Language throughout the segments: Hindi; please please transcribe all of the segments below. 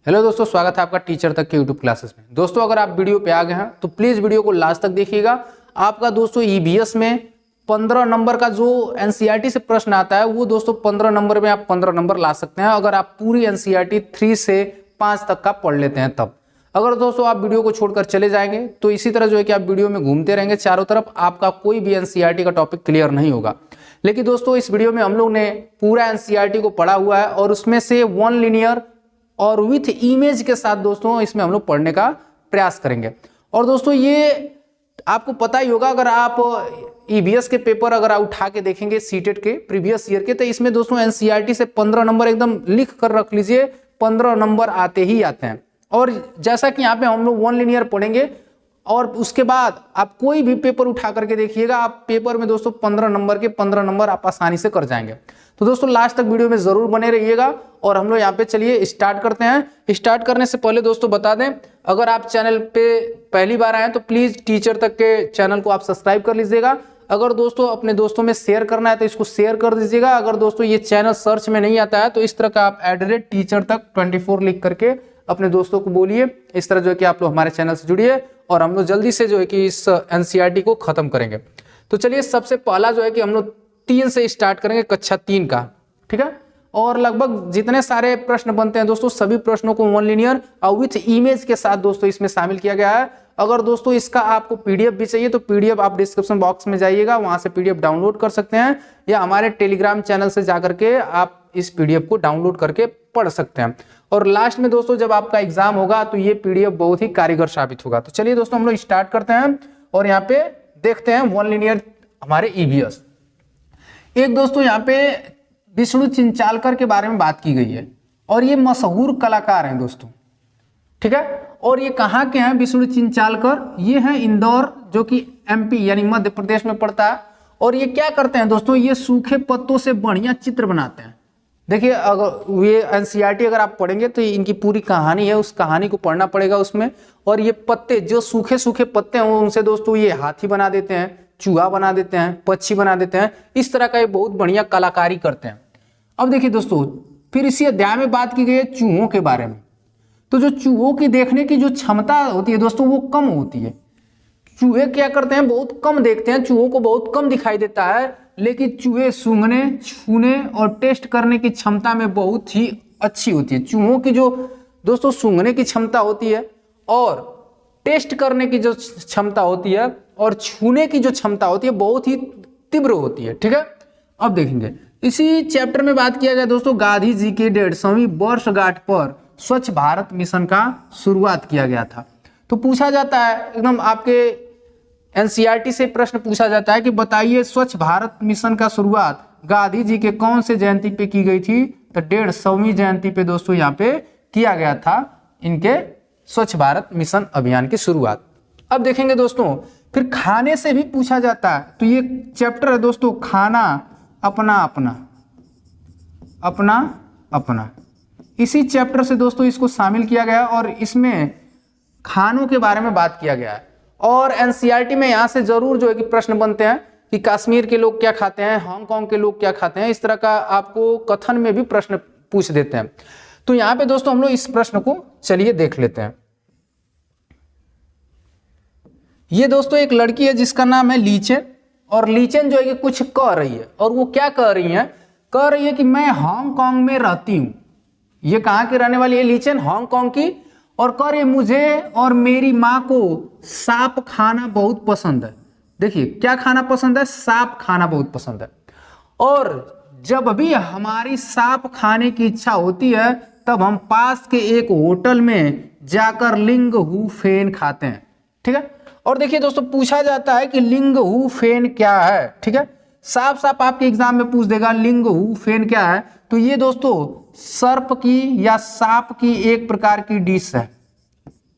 हेलो दोस्तों, स्वागत है आपका टीचर तक के यूट्यूब क्लासेस में। दोस्तों अगर आप वीडियो पे आ गए हैं तो प्लीज़ वीडियो को लास्ट तक देखिएगा। आपका दोस्तों ईवीएस में 15 नंबर का जो एनसीईआरटी से प्रश्न आता है वो दोस्तों 15 नंबर में आप 15 नंबर ला सकते हैं अगर आप पूरी एनसीईआरटी 3 से 5 तक का पढ़ लेते हैं तब। अगर दोस्तों आप वीडियो को छोड़कर चले जाएंगे तो इसी तरह जो है कि आप वीडियो में घूमते रहेंगे चारों तरफ, आपका कोई भी एनसीईआरटी का टॉपिक क्लियर नहीं होगा। लेकिन दोस्तों इस वीडियो में हम लोग ने पूरा एनसीईआरटी को पढ़ा हुआ है और उसमें से वन लिनियर और विथ इमेज के साथ दोस्तों इसमें हम लोग पढ़ने का प्रयास करेंगे। और दोस्तों ये आपको पता ही होगा, अगर आप ईवीएस के पेपर अगर आप उठा के देखेंगे सीटेट के प्रीवियस ईयर के, तो इसमें दोस्तों एनसीईआरटी से 15 नंबर एकदम लिख कर रख लीजिए, 15 नंबर आते ही आते हैं। और जैसा कि यहाँ पे हम लोग वन लिनियर पढ़ेंगे और उसके बाद आप कोई भी पेपर उठा करके देखिएगा, आप पेपर में दोस्तों 15 नंबर के 15 नंबर आप आसानी से कर जाएंगे। तो दोस्तों लास्ट तक वीडियो में जरूर बने रहिएगा। और हम लोग यहाँ पे चलिए स्टार्ट करते हैं। स्टार्ट करने से पहले दोस्तों बता दें, अगर आप चैनल पे पहली बार आए तो प्लीज टीचर तक के चैनल को आप सब्सक्राइब कर लीजिएगा। अगर दोस्तों अपने दोस्तों में शेयर करना है तो इसको शेयर कर दीजिएगा। अगर दोस्तों ये चैनल सर्च में नहीं आता है तो इस तरह का आप @teachertak24 लिख करके अपने दोस्तों को बोलिए। इस तरह जो है कि आप लोग हमारे चैनल से जुड़िए और हम लोग जल्दी से जो है कि इस एनसीईआरटी को खत्म करेंगे। तो चलिए सबसे पहला जो है कि हम लोग 3 से स्टार्ट करेंगे, कक्षा 3 का, ठीक है। और लगभग जितने सारे प्रश्न बनते हैं दोस्तों सभी प्रश्नों को वन लिनियर और विथ इमेज के साथ दोस्तों इसमें शामिल किया गया है। अगर दोस्तों इसका आपको पीडीएफ भी चाहिए तो पीडीएफ आप डिस्क्रिप्शन बॉक्स में जाइएगा, वहां से पीडीएफ डाउनलोड कर सकते हैं, या हमारे टेलीग्राम चैनल से जाकर के आप इस पीडीएफ को डाउनलोड करके पढ़ सकते हैं। और लास्ट में दोस्तों जब आपका एग्जाम होगा तो ये पीडीएफ बहुत ही कारगर साबित होगा। तो चलिए दोस्तों हम लोग स्टार्ट करते हैं और यहाँ पे देखते हैं वन लिनियर हमारे ईवीएस। एक दोस्तों यहाँ पे विष्णु चिंचालकर के बारे में बात की गई है और ये मशहूर कलाकार हैं दोस्तों, ठीक है। और ये कहाँ के हैं विष्णु चिंचालकर? ये हैं इंदौर, जो कि एमपी यानी मध्य प्रदेश में पड़ता है। और ये क्या करते हैं दोस्तों, ये सूखे पत्तों से बढ़िया चित्र बनाते हैं। देखिए अगर ये एनसीईआरटी अगर आप पढ़ेंगे तो इनकी पूरी कहानी है, उस कहानी को पढ़ना पड़ेगा उसमें। और ये पत्ते जो सूखे सूखे पत्ते हैं उनसे दोस्तों ये हाथी बना देते हैं, चूहा बना देते हैं, पक्षी बना देते हैं। इस तरह का ये बहुत बढ़िया कलाकारी करते हैं। अब देखिए दोस्तों फिर इसी अध्याय में बात की गई है चूहों के बारे में। तो जो चूहों की देखने की जो क्षमता होती है दोस्तों वो कम होती है। चूहे क्या करते हैं, बहुत कम देखते हैं, चूहों को बहुत कम दिखाई देता है, लेकिन चूहे सूंघने, छूने और टेस्ट करने की क्षमता में बहुत ही अच्छी होती है। चूहों की जो दोस्तों सूंघने की क्षमता होती है और टेस्ट करने की जो क्षमता होती है और छूने की जो क्षमता होती है बहुत ही तीव्र होती है, ठीक है। अब देखेंगे इसी चैप्टर में बात किया गया दोस्तों गांधी जी के 150वीं वर्षगांठ पर स्वच्छ भारत मिशन का शुरुआत किया गया था। तो पूछा जाता है एकदम आपके एनसीईआरटी से प्रश्न पूछा जाता है कि बताइए स्वच्छ भारत मिशन का शुरुआत गांधी जी के कौन से जयंती पे की गई थी? तो 150वीं जयंती पे दोस्तों यहाँ पे किया गया था इनके स्वच्छ भारत मिशन अभियान की शुरुआत। अब देखेंगे दोस्तों फिर खाने से भी पूछा जाता है। तो ये चैप्टर है दोस्तों खाना अपना अपना अपना अपना, इसी चैप्टर से दोस्तों इसको शामिल किया गया और इसमें खानों के बारे में बात किया गया है। और एनसीईआरटी में यहाँ से जरूर जो है कि प्रश्न बनते हैं कि कश्मीर के लोग क्या खाते हैं, हांगकांग के लोग क्या खाते हैं, इस तरह का आपको कथन में भी प्रश्न पूछ देते हैं। तो यहाँ पे दोस्तों हम लोग इस प्रश्न को चलिए देख लेते हैं। ये दोस्तों एक लड़की है जिसका नाम है लीचेन, और लीचेन जो है कि कुछ कह रही है। और वो क्या कह रही है? कह रही है कि मैं हांगकांग में रहती हूँ। ये कहाँ की रहने वाली है लीचेन? हांगकांग की। और कह रही है मुझे और मेरी माँ को सांप खाना बहुत पसंद है। देखिए क्या खाना पसंद है? सांप खाना बहुत पसंद है। और जब भी हमारी सांप खाने की इच्छा होती है तब हम पास के एक होटल में जाकर लिंग हु फेन खाते हैं, ठीक है। और देखिए दोस्तों पूछा जाता है कि लिंग हु फेन क्या है, ठीक है। साफ साफ आपके एग्जाम में पूछ देगा लिंग हु फेन क्या है। तो ये दोस्तों सर्प की या सांप की एक प्रकार की डिश है,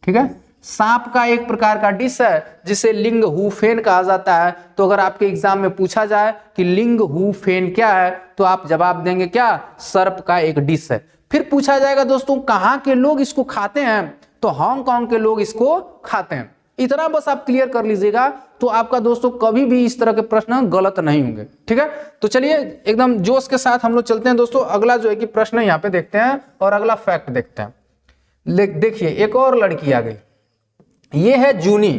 ठीक है। सांप का एक प्रकार का डिश है जिसे लिंग हु फेन कहा जाता है। तो अगर आपके एग्जाम में पूछा जाए कि लिंग हु फेन क्या है तो आप जवाब देंगे क्या? सर्प का एक डिश है। फिर पूछा जाएगा दोस्तों कहाँ के लोग इसको खाते हैं? तो हांगकांग के लोग इसको खाते हैं। इतना बस आप क्लियर कर लीजिएगा तो आपका दोस्तों कभी भी इस तरह के प्रश्न गलत नहीं होंगे, ठीक है। तो चलिए एकदम जोश के साथ हम लोग चलते हैं दोस्तों। अगला जो है कि प्रश्न यहाँ पे देखते हैं और अगला फैक्ट देखते हैं। देखिए एक और लड़की आ गई, ये है जूनी,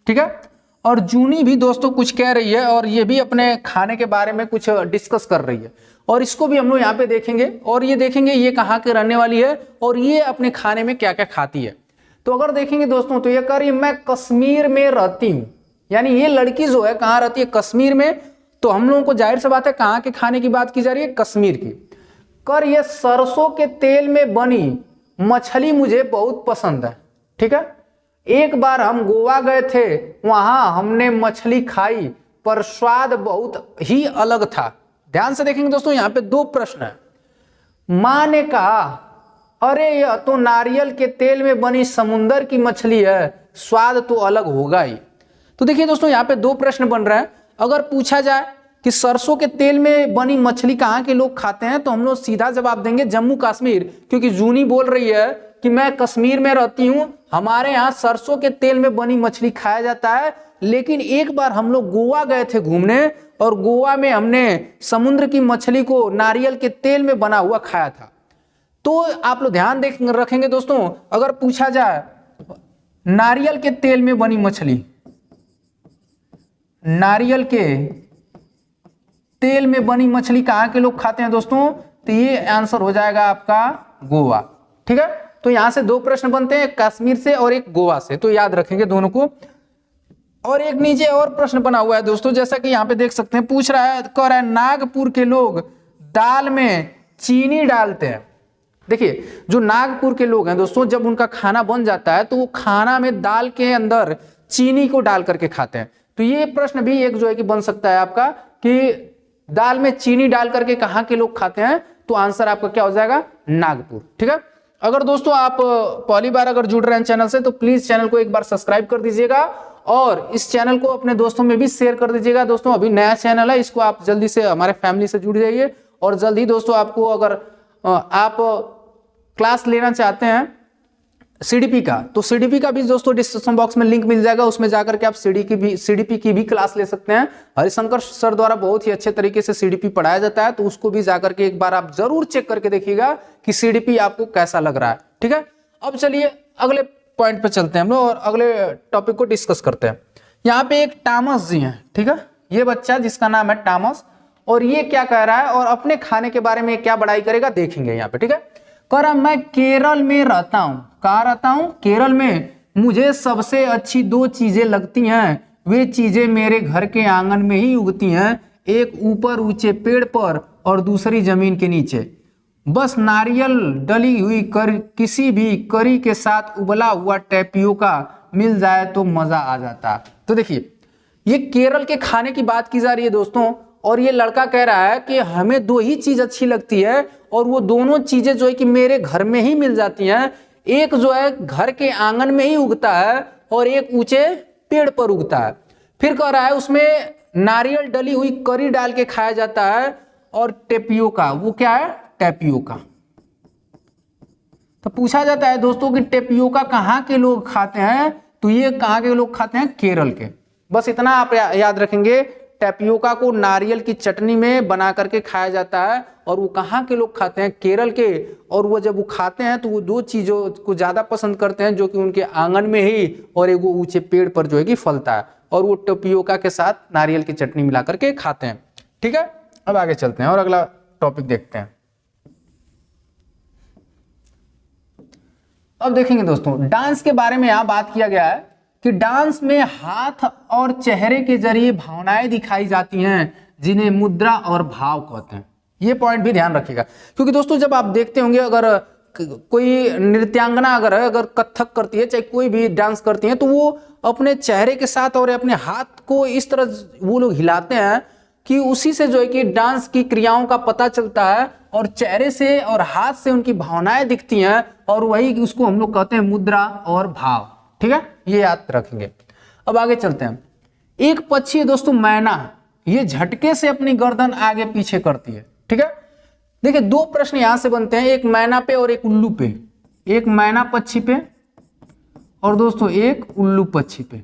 ठीक है। और जूनी भी दोस्तों कुछ कह रही है और ये भी अपने खाने के बारे में कुछ डिस्कस कर रही है, और इसको भी हम लोग यहाँ पे देखेंगे और ये देखेंगे ये कहाँ के रहने वाली है और ये अपने खाने में क्या क्या खाती है। तो अगर देखेंगे दोस्तों तो ये कह रही है मैं कश्मीर में रहती हूँ, यानी ये लड़की जो है कहाँ रहती है, कश्मीर में। तो हम लोगों को जाहिर सी बात है कहाँ के खाने की बात की जा रही है, कश्मीर की। कर ये सरसों के तेल में बनी मछली मुझे बहुत पसंद है, ठीक है। एक बार हम गोवा गए थे, वहां हमने मछली खाई पर स्वाद बहुत ही अलग था। ध्यान से देखेंगे दोस्तों, यहाँ पे दो प्रश्न है। माँ ने कहा अरे यह तो नारियल के तेल में बनी समुंदर की मछली है, स्वाद तो अलग होगा ही। तो देखिए दोस्तों यहाँ पे दो प्रश्न बन रहे हैं। अगर पूछा जाए कि सरसों के तेल में बनी मछली कहाँ के लोग खाते हैं, तो हम लोग सीधा जवाब देंगे जम्मू कश्मीर, क्योंकि जूनी बोल रही है कि मैं कश्मीर में रहती हूँ, हमारे यहाँ सरसों के तेल में बनी मछली खाया जाता है। लेकिन एक बार हम लोग गोवा गए थे घूमने और गोवा में हमने समुद्र की मछली को नारियल के तेल में बना हुआ खाया था। तो आप लोग ध्यान रखेंगे दोस्तों, अगर पूछा जाए नारियल के तेल में बनी मछली, नारियल के तेल में बनी मछली कहाँ के लोग खाते हैं दोस्तों, तो ये आंसर हो जाएगा आपका गोवा, ठीक है। तो यहां से दो प्रश्न बनते हैं, एक कश्मीर से और एक गोवा से, तो याद रखेंगे दोनों को। और एक नीचे और प्रश्न बना हुआ है दोस्तों, जैसा कि यहाँ पे देख सकते हैं, पूछ रहा है, कह रहा है नागपुर के लोग दाल में चीनी डालते हैं। देखिए जो नागपुर के लोग हैं दोस्तों, जब उनका खाना बन जाता है तो वो खाना में दाल के अंदर चीनी को डाल करके खाते हैं। तो ये प्रश्न भी एक जो है कि बन सकता है आपका कि दाल में चीनी डाल करके कहाँ के लोग खाते हैं, तो आंसर आपका क्या हो जाएगा, नागपुर, ठीक है। अगर दोस्तों आप पहली बार अगर जुड़ रहे हैं चैनल से, तो प्लीज चैनल को एक बार सब्सक्राइब कर दीजिएगा और इस चैनल को अपने दोस्तों में भी शेयर कर दीजिएगा। दोस्तों अभी नया चैनल है, इसको आप जल्दी से हमारे फैमिली से जुड़ जाइए। और जल्द ही दोस्तों आपको अगर आप क्लास लेना चाहते हैं सीडीपी का, तो सीडीपी का भी दोस्तों डिस्क्रिप्शन बॉक्स में लिंक मिल जाएगा, उसमें जाकर के आप सीडीपी की भी क्लास ले सकते हैं। हरिशंकर सर द्वारा बहुत ही अच्छे तरीके से सीडीपी पढ़ाया जाता है, तो उसको भी जाकर के एक बार आप जरूर चेक करके देखिएगा कि सीडीपी आपको कैसा लग रहा है, ठीक है। अब चलिए अगले पॉइंट पे चलते हैं हम लोग और अगले टॉपिक को डिस्कस करते हैं। यहाँ पे एक टॉमस जी हैं, ठीक है, ये बच्चा जिसका नाम है टॉमस, और ये क्या कह रहा है और अपने खाने के बारे में क्या बड़ाई करेगा देखेंगे यहाँ पे, ठीक है। कह रहा मैं केरल में रहता हूँ, कहाँ रहता हूँ, केरल में। मुझे सबसे अच्छी दो चीजें लगती हैं, वे चीजें मेरे घर के आंगन में ही उगती हैं, एक ऊपर ऊंचे पेड़ पर और दूसरी जमीन के नीचे। बस नारियल डली हुई किसी भी करी के साथ उबला हुआ टैपियोका मिल जाए तो मजा आ जाता। तो देखिए ये केरल के खाने की बात की जा रही है दोस्तों, और ये लड़का कह रहा है कि हमें दो ही चीज अच्छी लगती है और वो दोनों चीजें जो है कि मेरे घर में ही मिल जाती हैं। एक जो है घर के आंगन में ही उगता है और एक ऊंचे पेड़ पर उगता है। फिर कह रहा है उसमें नारियल डली हुई करी डाल के खाया जाता है, और टेपियोका, वो क्या है, टेपियोका। तो पूछा जाता है दोस्तों कि टेपियोका कहाँ के लोग खाते हैं, तो ये कहाँ के लोग खाते हैं, केरल के। बस इतना आप याद रखेंगे, टेपियोका को नारियल की चटनी में बना करके खाया जाता है, और वो कहाँ के लोग खाते हैं, केरल के। और वो जब वो खाते हैं तो वो दो चीजों को ज्यादा पसंद करते हैं, जो कि उनके आंगन में ही और एक वो ऊंचे पेड़ पर जो है कि फलता है, और वो टेपियोका के साथ नारियल की चटनी मिला करके खाते हैं, ठीक है। अब आगे चलते हैं और अगला टॉपिक देखते हैं। अब देखेंगे दोस्तों डांस के बारे में यहाँ बात किया गया है कि डांस में हाथ और चेहरे के जरिए भावनाएं दिखाई जाती हैं, जिन्हें मुद्रा और भाव कहते हैं। ये पॉइंट भी ध्यान रखिएगा, क्योंकि दोस्तों जब आप देखते होंगे अगर कोई नृत्यांगना अगर कथक करती है, चाहे कोई भी डांस करती है, तो वो अपने चेहरे के साथ और अपने हाथ को इस तरह वो लोग हिलाते हैं कि उसी से जो है कि डांस की क्रियाओं का पता चलता है, और चेहरे से और हाथ से उनकी भावनाएं दिखती हैं, और वही उसको हम लोग कहते हैं मुद्रा और भाव, ठीक है, ये याद रखेंगे। अब आगे चलते हैं। एक पक्षी है दोस्तों मैना, ये झटके से अपनी गर्दन आगे पीछे करती है, ठीक है। देखिए दो प्रश्न यहां से बनते हैं, एक मैना पे और एक उल्लू पे, एक मैना पक्षी पे और दोस्तों एक उल्लू पक्षी पे।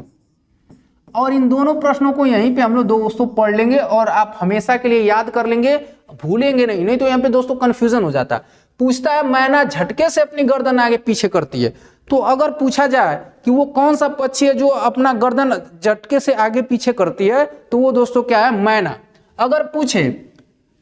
और इन दोनों प्रश्नों को यहीं पे हम लोग दोस्तों पढ़ लेंगे और आप हमेशा के लिए याद कर लेंगे, भूलेंगे नहीं, नहीं तो यहाँ पे दोस्तों कंफ्यूजन हो जाता है। पूछता है मैना झटके से अपनी गर्दन आगे पीछे करती है। तो अगर पूछा जाए कि वो कौन सा पक्षी है जो अपना गर्दन झटके से आगे पीछे करती है, तो वो दोस्तों क्या है, मैना। अगर पूछे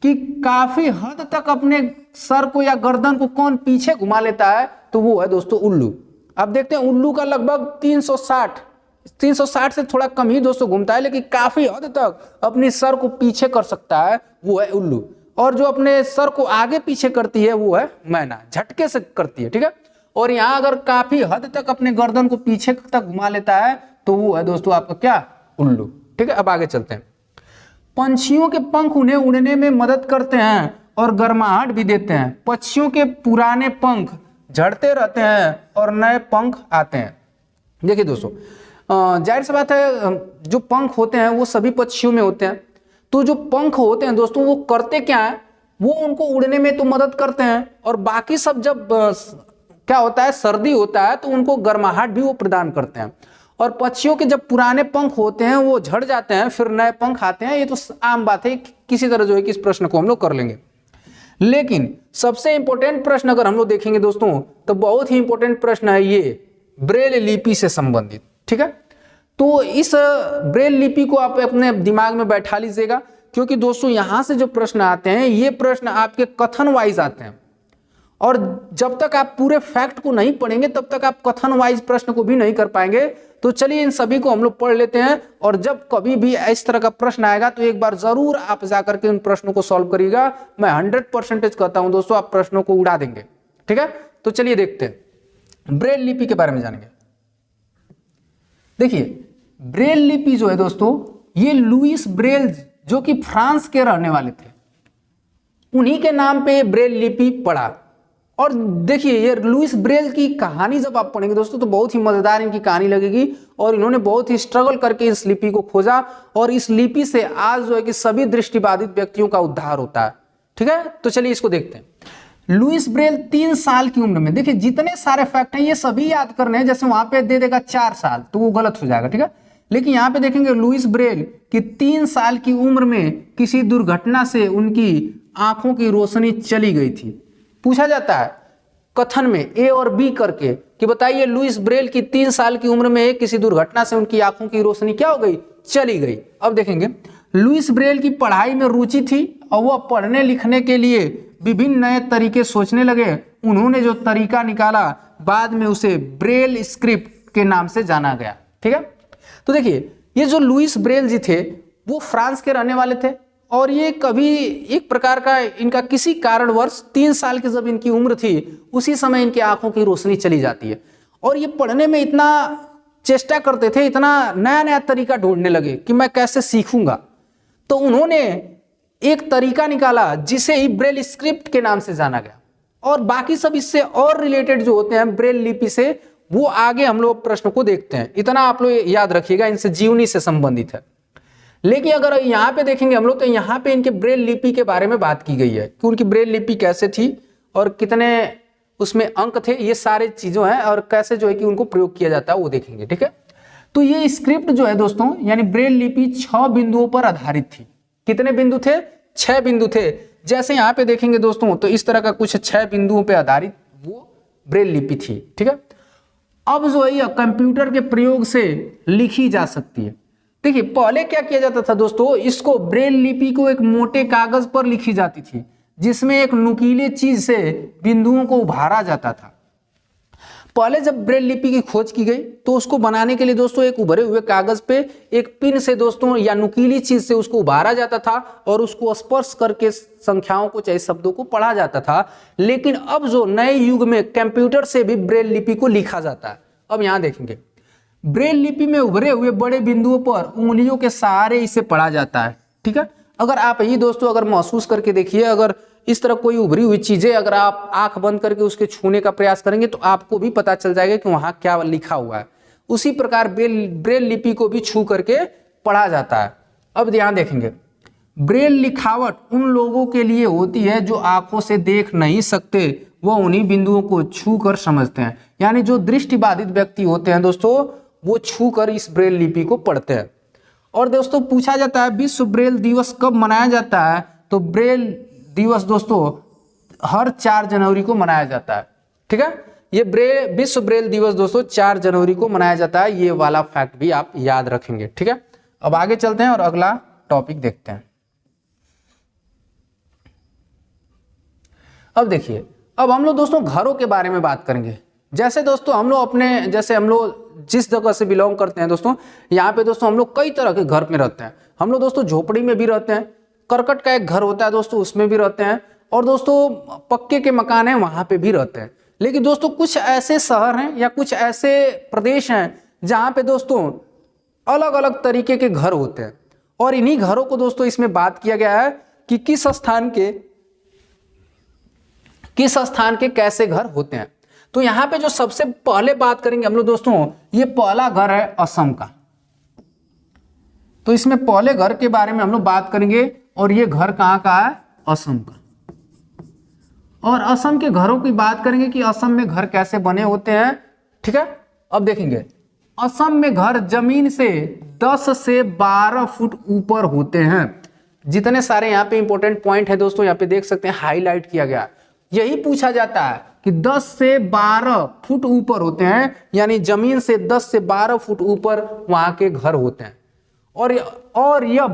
कि काफी हद तक अपने सर को या गर्दन को कौन पीछे घुमा लेता है, तो वो है दोस्तों उल्लू। अब देखते हैं उल्लू का लगभग 360 से थोड़ा कम ही दोस्तों घूमता है, लेकिन काफी हद तक अपनी सर को पीछे कर सकता है, वो है उल्लू। और जो अपने सर को आगे पीछे करती है वो है मैना, झटके से करती है, ठीक है। और यहाँ अगर काफी हद तक अपने गर्दन को पीछे तक घुमा लेता है तो वो है दोस्तों आपका क्या, उल्लू, ठीक है। अब आगे चलते हैं। पंछियों के पंख उन्हें उड़ने में मदद करते हैं और गर्माहट भी देते हैं। पक्षियों के पुराने पंख झड़ते रहते हैं और नए पंख आते हैं। देखिए दोस्तों, जाहिर सी बात है जो पंख होते हैं वो सभी पक्षियों में होते हैं। तो जो पंख होते हैं दोस्तों वो करते क्या है, वो उनको उड़ने में तो मदद करते हैं, और बाकी सब जब क्या होता है, सर्दी होता है तो उनको गर्माहट भी वो प्रदान करते हैं। और पक्षियों के जब पुराने पंख होते हैं वो झड़ जाते हैं, फिर नए पंख आते हैं। ये तो आम बात है, किसी तरह जो है कि इस प्रश्न को हम लोग कर लेंगे। लेकिन सबसे इंपॉर्टेंट प्रश्न अगर हम लोग देखेंगे दोस्तों, तो बहुत ही इंपॉर्टेंट प्रश्न है ये ब्रेल लिपि से संबंधित, ठीक है। तो इस ब्रेल लिपि को आप अपने दिमाग में बैठा लीजिएगा, क्योंकि दोस्तों यहां से जो प्रश्न आते हैं ये प्रश्न आपके कथन वाइज आते हैं, और जब तक आप पूरे फैक्ट को नहीं पढ़ेंगे तब तक आप कथन वाइज प्रश्न को भी नहीं कर पाएंगे। तो चलिए इन सभी को हम लोग पढ़ लेते हैं, और जब कभी भी इस तरह का प्रश्न आएगा तो एक बार जरूर आप जाकर के उन प्रश्नों को सॉल्व करिएगा। मैं 100% कहता हूं दोस्तों, आप प्रश्नों को उड़ा देंगे, ठीक है। तो चलिए देखते हैं, ब्रेल लिपि के बारे में जानेंगे। देखिए ब्रेल लिपि जो है दोस्तों, ये लुईस ब्रेल जो कि फ्रांस के रहने वाले थे, उन्हीं के नाम पे ब्रेल लिपि पड़ा। और देखिए ये लुईस ब्रेल की कहानी जब आप पढ़ेंगे दोस्तों तो बहुत ही मजेदार इनकी कहानी लगेगी, और इन्होंने बहुत ही स्ट्रगल करके इस लिपि को खोजा, और इस लिपि से आज जो है कि सभी दृष्टिबाधित व्यक्तियों का उद्धार होता है, ठीक है। तो चलिए इसको देखते हैं। लुईस ब्रेल 3 साल की उम्र में, देखिए जितने सारे फैक्ट हैं ये सभी याद करने हैं। जैसे वहां पे दे देगा 4 साल तो वो गलत हो जाएगा, ठीक है। लेकिन यहाँ पे देखेंगे लुईस ब्रेल की 3 साल की उम्र में किसी दुर्घटना से उनकी आंखों की रोशनी चली गई थी। पूछा जाता है कथन में ए और बी करके कि बताइए लुईस ब्रेल की 3 साल की उम्र में किसी दुर्घटना से उनकी आंखों की रोशनी क्या हो गई, चली गई। अब देखेंगे लुईस ब्रेल की पढ़ाई में रुचि थी और वह पढ़ने लिखने के लिए विभिन्न नए तरीके सोचने लगे। उन्होंने जो तरीका निकाला बाद में उसे ब्रेल स्क्रिप्ट के नाम से जाना गया, ठीक है। तो देखिए ये जो लुईस ब्रेल जी थे वो फ्रांस के रहने वाले थे, और ये कभी एक प्रकार का इनका किसी कारणवश 3 साल की जब इनकी उम्र थी उसी समय इनकी आंखों की रोशनी चली जाती है, और ये पढ़ने में इतना चेष्टा करते थे, इतना नया नया तरीका ढूंढने लगे कि मैं कैसे सीखूंगा। तो उन्होंने एक तरीका निकाला जिसे ही ब्रेल स्क्रिप्ट के नाम से जाना गया, और बाकी सब इससे और रिलेटेड जो होते हैं ब्रेल लिपि से वो आगे हम लोग प्रश्न को देखते हैं। इतना आप लोग याद रखिएगा, इनसे जीवनी से संबंधित है। लेकिन अगर यहाँ पे देखेंगे हम लोग तो यहाँ पे इनके ब्रेल लिपि के बारे में बात की गई है कि उनकी ब्रेल लिपि कैसे थी और कितने उसमें अंक थे, ये सारे चीजों हैं, और कैसे जो है कि उनको प्रयोग किया जाता है वो देखेंगे, ठीक है। तो ये स्क्रिप्ट जो है दोस्तों यानी ब्रेल लिपि 6 बिंदुओं पर आधारित थी। कितने बिंदु थे, 6 बिंदु थे। जैसे यहाँ पे देखेंगे दोस्तों तो इस तरह का कुछ 6 बिंदुओं पर आधारित वो ब्रेल लिपि थी, ठीक है। अब जो है ये कंप्यूटर के प्रयोग से लिखी जा सकती है। देखिए पहले क्या किया जाता था दोस्तों, इसको ब्रेल लिपि को एक मोटे कागज पर लिखी जाती थी जिसमें एक नुकीले चीज से बिंदुओं को उभारा जाता था। पहले जब ब्रेल लिपि की खोज की गई तो उसको बनाने के लिए दोस्तों एक उभरे हुए कागज पे एक पिन से दोस्तों या नुकीली चीज से उसको उभारा जाता था और उसको स्पर्श करके संख्याओं को चाहे शब्दों को पढ़ा जाता था। लेकिन अब जो नए युग में कंप्यूटर से भी ब्रेल लिपि को लिखा जाता है। अब यहाँ देखेंगे ब्रेल लिपि में उभरे हुए बड़े बिंदुओं पर उंगलियों के सहारे इसे पढ़ा जाता है, ठीक है। अगर आप ही दोस्तों अगर महसूस करके देखिए, अगर इस तरह कोई उभरी हुई चीजें अगर आप आंख बंद करके उसके छूने का प्रयास करेंगे तो आपको भी पता चल जाएगा कि वहां क्या लिखा हुआ है। उसी प्रकार ब्रेल लिपि को भी छू करके पढ़ा जाता है। अब ध्यान देखेंगे ब्रेल लिखावट उन लोगों के लिए होती है जो आंखों से देख नहीं सकते, वह उन्हीं बिंदुओं को छू कर समझते हैं। यानी जो दृष्टिबाधित व्यक्ति होते हैं दोस्तों वो छू कर इस ब्रेल लिपि को पढ़ते हैं। और दोस्तों पूछा जाता है विश्व ब्रेल दिवस कब मनाया जाता है, तो ब्रेल दिवस दोस्तों हर 4 जनवरी को मनाया जाता है। ठीक है, ये विश्व ब्रेल दिवस दोस्तों 4 जनवरी को मनाया जाता है। ये वाला फैक्ट भी आप याद रखेंगे। ठीक है, अब आगे चलते हैं और अगला टॉपिक देखते हैं। अब देखिए, अब हम लोग दोस्तों घरों के बारे में बात करेंगे। जैसे दोस्तों हम लोग जिस जगह से बिलोंग करते हैं दोस्तों, यहाँ पे दोस्तों हम लोग कई तरह के घर में रहते हैं। हम लोग दोस्तों झोपड़ी में भी रहते हैं, करकट का एक घर होता है दोस्तों, उसमें भी रहते हैं, और दोस्तों पक्के के मकान हैं वहां पे भी रहते हैं। लेकिन दोस्तों कुछ ऐसे शहर हैं या कुछ ऐसे प्रदेश हैं जहाँ पे दोस्तों अलग अलग तरीके के घर होते हैं, और इन्हीं घरों को दोस्तों इसमें बात किया गया है कि किस स्थान के कैसे घर होते हैं। तो यहाँ पे जो सबसे पहले बात करेंगे हम लोग दोस्तों, ये पहला घर है असम का। तो इसमें पहले घर के बारे में हम लोग बात करेंगे, और ये घर कहाँ का है? असम का। और असम के घरों की बात करेंगे कि असम में घर कैसे बने होते हैं। ठीक है, अब देखेंगे असम में घर जमीन से 10 से 12 फुट ऊपर होते हैं। जितने सारे यहाँ पे इंपॉर्टेंट पॉइंट है दोस्तों, यहाँ पे देख सकते हैं हाईलाइट किया गया। यही पूछा जाता है कि 10 से 12 फुट ऊपर होते हैं, यानी जमीन से 10 से 12 फुट ऊपर वहां के घर होते हैं। और यह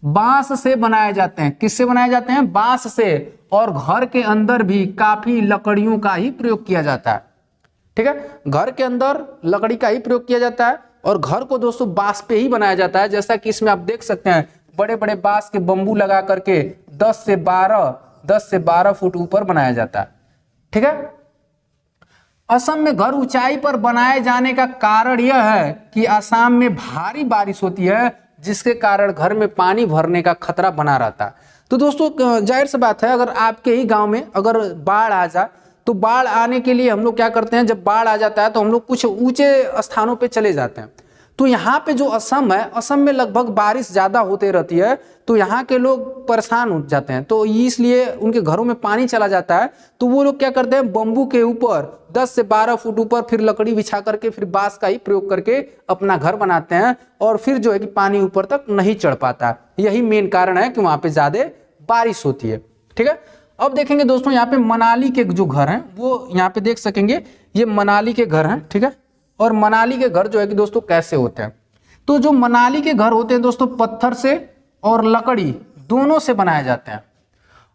बांस से बनाए जाते हैं। किससे बनाए जाते हैं? बांस से। और घर के अंदर भी काफी लकड़ियों का ही प्रयोग किया जाता है। ठीक है, घर के अंदर लकड़ी का ही प्रयोग किया जाता है, और घर को दोस्तों बांस पे ही बनाया जाता है। जैसा कि इसमें आप देख सकते हैं बड़े बड़े बांस के बंबू लगा करके 10 से 12 फुट ऊपर बनाया जाता है। ठीक है, असम में घर ऊंचाई पर बनाए जाने का कारण यह है कि असम में भारी बारिश होती है, जिसके कारण घर में पानी भरने का खतरा बना रहता है। तो दोस्तों जाहिर सी बात है, अगर आपके ही गांव में अगर बाढ़ आ जाए, तो बाढ़ आने के लिए हम लोग क्या करते हैं, जब बाढ़ आ जाता है तो हम लोग कुछ ऊंचे स्थानों पे चले जाते हैं। तो यहाँ पे जो असम है, असम में लगभग बारिश ज़्यादा होते रहती है, तो यहाँ के लोग परेशान हो जाते हैं, तो इसलिए उनके घरों में पानी चला जाता है। तो वो लोग क्या करते हैं, बम्बू के ऊपर 10 से 12 फुट ऊपर फिर लकड़ी बिछा करके फिर बांस का ही प्रयोग करके अपना घर बनाते हैं, और फिर जो है कि पानी ऊपर तक नहीं चढ़ पाता। यही मेन कारण है कि वहाँ पे ज़्यादा बारिश होती है। ठीक है, अब देखेंगे दोस्तों यहाँ पे मनाली के जो घर हैं वो यहाँ पे देख सकेंगे, ये मनाली के घर हैं। ठीक है, और मनाली के घर जो है कि दोस्तों कैसे होते हैं, तो जो मनाली के घर होते हैं दोस्तों पत्थर से और लकड़ी दोनों से बनाए जाते हैं,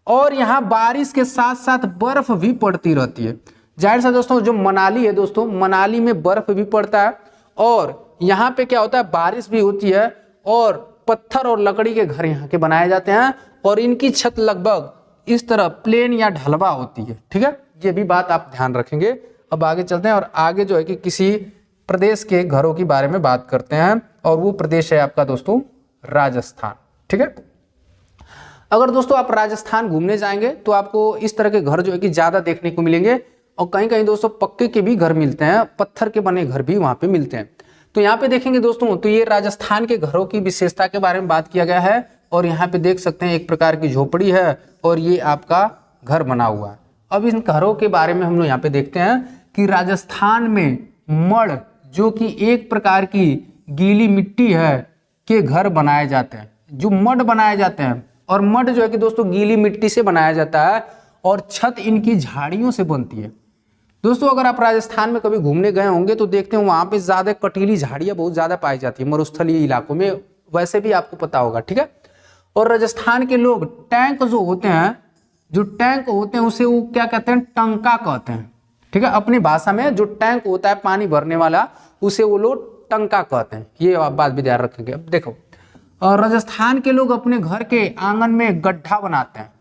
और यहाँ बारिश के साथ साथ बर्फ भी पड़ती रहती है। जाहिर सा दोस्तों जो मनाली है दोस्तों, मनाली में बर्फ भी पड़ता है, और यहाँ पे क्या होता है, बारिश भी होती है, और पत्थर और लकड़ी के घर यहाँ के बनाए जाते हैं, और इनकी छत लगभग इस तरह प्लेन या ढलवा होती है। ठीक है, ये भी बात आप ध्यान रखेंगे। अब आगे चलते हैं और आगे जो है कि किसी प्रदेश के घरों के बारे में बात करते हैं, और वो प्रदेश है आपका दोस्तों राजस्थान। ठीक है, अगर दोस्तों आप राजस्थान घूमने जाएंगे तो आपको इस तरह के घर जो है कि ज्यादा देखने को मिलेंगे, और कहीं कहीं दोस्तों पक्के के भी घर मिलते हैं, पत्थर के बने घर भी वहां पे मिलते हैं। तो यहाँ पे देखेंगे दोस्तों, तो ये राजस्थान के घरों की विशेषता के बारे में बात किया गया है, और यहाँ पे देख सकते हैं एक प्रकार की झोपड़ी है, और ये आपका घर बना हुआ है। अब इन घरों के बारे में हम लोग यहाँ पे देखते हैं कि राजस्थान में मड़, जो कि एक प्रकार की गीली मिट्टी है, के घर बनाए जाते हैं, जो मड बनाए जाते हैं। और मड जो है कि दोस्तों गीली मिट्टी से बनाया जाता है, और छत इनकी झाड़ियों से बनती है। दोस्तों अगर आप राजस्थान में कभी घूमने गए होंगे तो देखते हैं वहां पे ज्यादा कटीली झाड़ियां बहुत ज्यादा पाई जाती है, मरुस्थलीय इलाकों में, वैसे भी आपको पता होगा। ठीक है, और राजस्थान के लोग टैंक जो होते हैं उसे वो क्या कहते हैं, टंका कहते हैं। ठीक है, अपनी भाषा में जो टैंक होता है पानी भरने वाला, उसे वो लोग टंका कहते हैं। ये आप बात भी ध्यान रखेंगे। अब देखो, राजस्थान के लोग अपने घर के आंगन में गड्ढा बनाते हैं।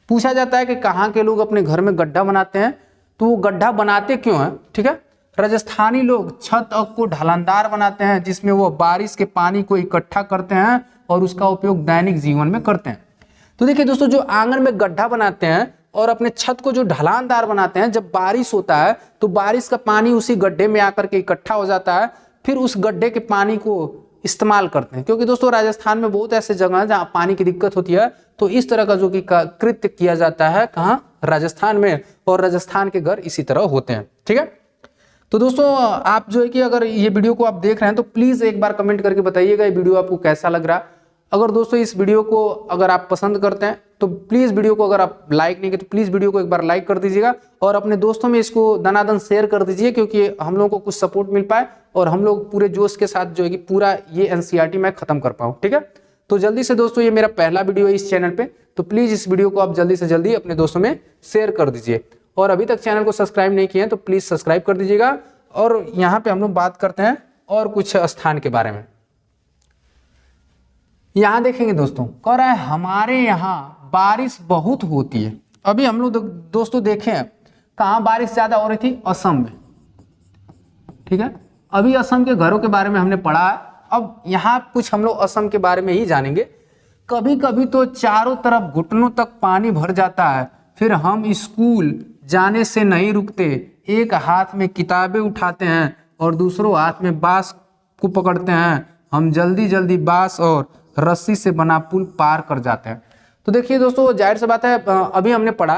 पूछा जाता है कि कहाँ के लोग अपने घर में गड्ढा बनाते हैं, तो वो गड्ढा बनाते क्यों है? ठीक है, राजस्थानी लोग छत को ढलानदार बनाते हैं, जिसमें वो बारिश के पानी को इकट्ठा करते हैं और उसका उपयोग दैनिक जीवन में करते हैं। तो देखिए दोस्तों, जो आंगन में गड्ढा बनाते हैं और अपने छत को जो ढलानदार बनाते हैं, जब बारिश होता है तो बारिश का पानी उसी गड्ढे में आकर के इकट्ठा हो जाता है, फिर उस गड्ढे के पानी को इस्तेमाल करते हैं। क्योंकि दोस्तों राजस्थान में बहुत ऐसे जगह है जहाँ पानी की दिक्कत होती है, तो इस तरह का जो कि कृत्य किया जाता है कहाँ, राजस्थान में, और राजस्थान के घर इसी तरह होते हैं। ठीक है, तो दोस्तों आप जो है कि अगर ये वीडियो को आप देख रहे हैं तो प्लीज एक बार कमेंट करके बताइएगा ये वीडियो आपको कैसा लग रहा है। अगर दोस्तों इस वीडियो को अगर आप पसंद करते हैं तो प्लीज़ वीडियो को, अगर आप लाइक नहीं किए तो प्लीज़ वीडियो को एक बार लाइक कर दीजिएगा और अपने दोस्तों में इसको दनादन शेयर कर दीजिए, क्योंकि हम लोगों को कुछ सपोर्ट मिल पाए और हम लोग पूरे जोश के साथ जो है कि पूरा ये एनसीईआरटी मैं खत्म कर पाऊँ। ठीक है, तो जल्दी से दोस्तों ये मेरा पहला वीडियो है इस चैनल पे, तो प्लीज़ इस वीडियो को आप जल्दी से जल्दी अपने दोस्तों में शेयर कर दीजिए और अभी तक चैनल को सब्सक्राइब नहीं किए हैं तो प्लीज़ सब्सक्राइब कर दीजिएगा। और यहाँ पे हम लोग बात करते हैं और कुछ स्थान के बारे में। यहाँ देखेंगे दोस्तों, कह रहा है हमारे यहाँ बारिश बहुत होती है। अभी हम लोग दोस्तों देखें कहाँ बारिश ज़्यादा हो रही थी, असम में। ठीक है, अभी असम के घरों के बारे में हमने पढ़ा है। अब यहाँ कुछ हम लोग असम के बारे में ही जानेंगे। कभी कभी तो चारों तरफ घुटनों तक पानी भर जाता है, फिर हम स्कूल जाने से नहीं रुकते। एक हाथ में किताबें उठाते हैं और दूसरों हाथ में बांस को पकड़ते हैं। हम जल्दी जल्दी बांस और रस्सी से बना पुल पार कर जाते हैं। तो देखिए दोस्तों, जाहिर सी बात है, अभी हमने पढ़ा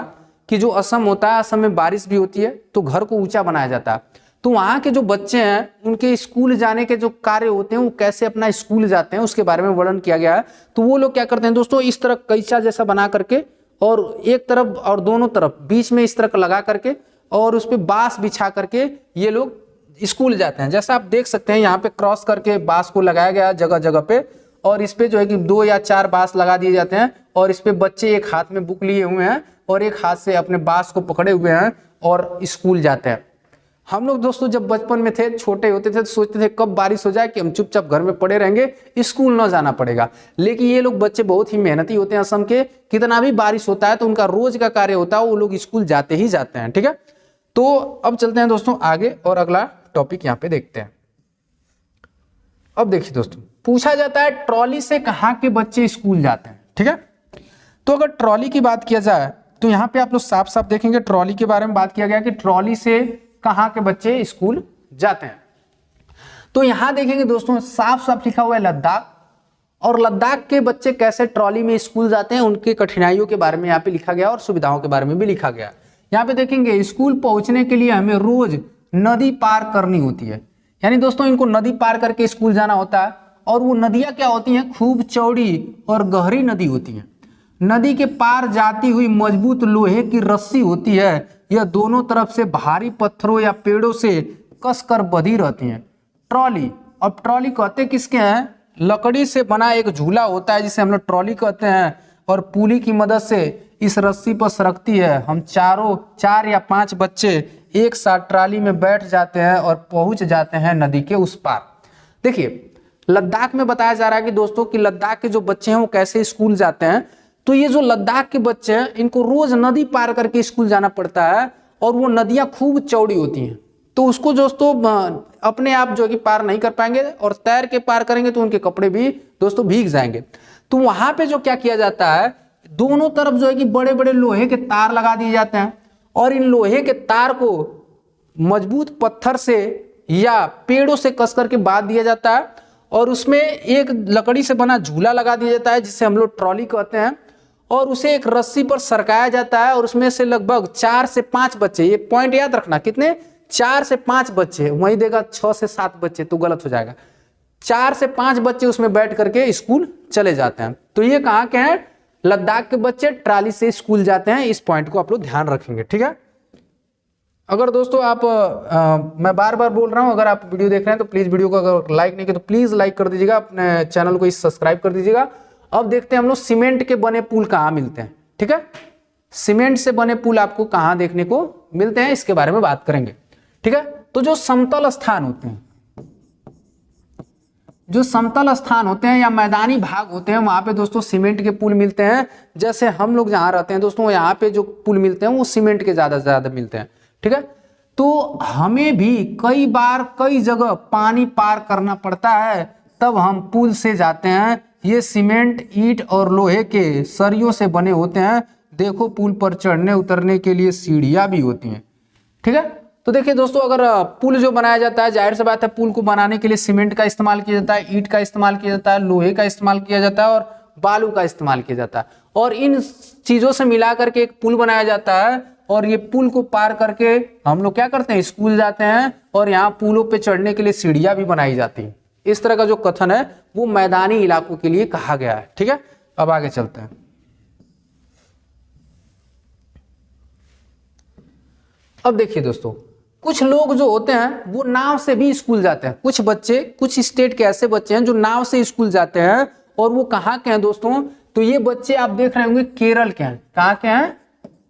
कि जो असम होता है, असम में बारिश भी होती है तो घर को ऊंचा बनाया जाता है। तो वहाँ के जो बच्चे हैं उनके स्कूल जाने के जो कार्य होते हैं वो कैसे अपना स्कूल जाते हैं उसके बारे में वर्णन किया गया है। तो वो लोग क्या करते हैं दोस्तों, इस तरह कैसा जैसा बना करके और एक तरफ और दोनों तरफ बीच में इस तरह लगा करके और उस पर बांस बिछा करके ये लोग स्कूल जाते हैं। जैसा आप देख सकते हैं यहाँ पे क्रॉस करके बांस को लगाया गया जगह जगह पे, और इस पे जो है कि 2 या 4 बांस लगा दिए जाते हैं और इस पे बच्चे एक हाथ में बुक लिए हुए हैं और एक हाथ से अपने बांस को पकड़े हुए हैं और स्कूल जाते हैं। हम लोग दोस्तों जब बचपन में थे, छोटे होते थे, तो सोचते थे कब बारिश हो जाए कि हम चुपचाप घर में पड़े रहेंगे, स्कूल ना जाना पड़ेगा। लेकिन ये लोग बच्चे बहुत ही मेहनती होते हैं असम के, कितना भी बारिश होता है तो उनका रोज का कार्य होता है, वो लोग स्कूल जाते ही जाते हैं। ठीक है, तो अब चलते हैं दोस्तों आगे और अगला टॉपिक यहाँ पे देखते हैं। अब देखिए दोस्तों, पूछा जाता है ट्रॉली से कहाँ के बच्चे स्कूल जाते हैं। ठीक है, तो अगर ट्रॉली की बात किया जाए तो यहाँ पे आप लोग साफ साफ देखेंगे ट्रॉली के बारे में बात किया गया कि ट्रॉली से कहाँ के बच्चे स्कूल जाते हैं। तो यहाँ देखेंगे दोस्तों साफ साफ लिखा हुआ है लद्दाख, और लद्दाख के बच्चे कैसे ट्रॉली में स्कूल जाते हैं उनके कठिनाइयों के बारे में यहाँ पे लिखा गया और सुविधाओं के बारे में भी लिखा गया। यहाँ पे देखेंगे स्कूल पहुंचने के लिए हमें रोज नदी पार करनी होती है, यानी दोस्तों इनको नदी पार करके स्कूल जाना होता है। और वो नदियाँ क्या होती हैं, खूब चौड़ी और गहरी नदी होती हैं। नदी के पार जाती हुई मजबूत लोहे की रस्सी होती है, यह दोनों तरफ से भारी पत्थरों या पेड़ों से कसकर बंधी रहती हैं। ट्रॉली, अब ट्रॉली कहते किसके हैं, लकड़ी से बना एक झूला होता है जिसे हम लोग ट्रॉली कहते हैं, और पुली की मदद से इस रस्सी पर सरकती है। हम 4 या 5 बच्चे एक साथ ट्रॉली में बैठ जाते हैं और पहुंच जाते हैं नदी के उस पार। देखिए लद्दाख में बताया जा रहा है कि दोस्तों कि लद्दाख के जो बच्चे हैं वो कैसे स्कूल जाते हैं। तो ये जो लद्दाख के बच्चे हैं इनको रोज नदी पार करके स्कूल जाना पड़ता है, और वो नदियां खूब चौड़ी होती हैं, तो उसको दोस्तों अपने आप जो कि पार नहीं कर पाएंगे, और तैर के पार करेंगे तो उनके कपड़े भी दोस्तों भीग जाएंगे। तो वहां पे जो क्या किया जाता है, दोनों तरफ जो है कि बड़े बड़े लोहे के तार लगा दिए जाते हैं, और इन लोहे के तार को मजबूत पत्थर से या पेड़ों से कस करके बांध दिया जाता है, और उसमें एक लकड़ी से बना झूला लगा दिया जाता है जिसे हम लोग ट्रॉली कहते हैं, और उसे एक रस्सी पर सरकाया जाता है, और उसमें से लगभग 4 से 5 बच्चे, ये पॉइंट याद रखना, कितने, 4 से 5 बच्चे, वहीं देगा 6 से 7 बच्चे तो गलत हो जाएगा, 4 से 5 बच्चे उसमें बैठ करके स्कूल चले जाते हैं। तो ये कहाँ के हैं, लद्दाख के बच्चे ट्रॉली से स्कूल जाते हैं। इस पॉइंट को आप लोग ध्यान रखेंगे। ठीक है, अगर दोस्तों आप मैं बार बार बोल रहा हूं, अगर आप वीडियो देख रहे हैं तो प्लीज वीडियो को अगर लाइक नहीं किया तो प्लीज लाइक कर दीजिएगा, अपने चैनल को सब्सक्राइब कर दीजिएगा। अब देखते हैं हम लोग सीमेंट के बने पुल कहाँ मिलते हैं। ठीक है, सीमेंट से बने पुल आपको कहाँ देखने को मिलते हैं इसके बारे में बात करेंगे। ठीक है, तो जो समतल स्थान होते हैं, जो समतल स्थान होते हैं या मैदानी भाग होते हैं, वहां पे दोस्तों सीमेंट के पुल मिलते हैं। जैसे हम लोग जहाँ रहते हैं दोस्तों, यहाँ पे जो पुल मिलते हैं वो सीमेंट के ज्यादा से ज्यादा मिलते हैं। ठीक है, तो हमें भी कई बार कई जगह पानी पार करना पड़ता है, तब हम पुल से जाते हैं। ये सीमेंट, ईंट और लोहे के सरियों से बने होते हैं। देखो पुल पर चढ़ने उतरने के लिए सीढ़ियां भी होती हैं। ठीक है, तो देखिए दोस्तों, अगर पुल जो बनाया जाता है, जाहिर सी बात है पुल को बनाने के लिए सीमेंट का इस्तेमाल किया जाता है, ईंट का इस्तेमाल किया जाता है, लोहे का इस्तेमाल किया जाता है और बालू का इस्तेमाल किया जाता है, और इन चीजों से मिला करके एक पुल बनाया जाता है। और ये पुल को पार करके हम लोग क्या करते हैं, स्कूल जाते हैं, और यहाँ पुलों पे चढ़ने के लिए सीढ़ियां भी बनाई जाती हैं। इस तरह का जो कथन है वो मैदानी इलाकों के लिए कहा गया है। ठीक है, अब आगे चलते हैं। अब देखिए दोस्तों, कुछ लोग जो होते हैं वो नाव से भी स्कूल जाते हैं। कुछ बच्चे, कुछ स्टेट के ऐसे बच्चे हैं जो नाव से स्कूल जाते हैं, और वो कहाँ के हैं दोस्तों? तो ये बच्चे आप देख रहे होंगे केरल के हैं। कहाँ के हैं?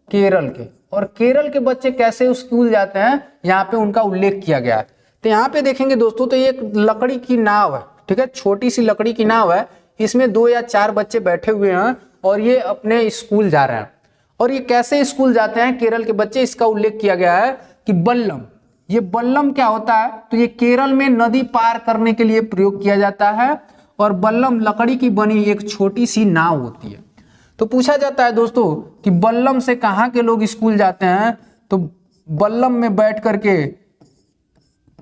केरल के। और केरल के बच्चे कैसे स्कूल जाते हैं, यहाँ पे उनका उल्लेख किया गया है। तो यहाँ पे देखेंगे दोस्तों, तो ये एक लकड़ी की नाव है। ठीक है, छोटी सी लकड़ी की नाव है, इसमें 2 या 4 बच्चे बैठे हुए हैं और ये अपने स्कूल जा रहे हैं। और ये कैसे स्कूल जाते हैं केरल के बच्चे, इसका उल्लेख किया गया है कि बल्लम। ये बल्लम क्या होता है? तो ये केरल में नदी पार करने के लिए प्रयोग किया जाता है, और बल्लम लकड़ी की बनी एक छोटी सी नाव होती है। तो पूछा जाता है दोस्तों कि बल्लम से कहाँ के लोग स्कूल जाते हैं? तो बल्लम में बैठ करके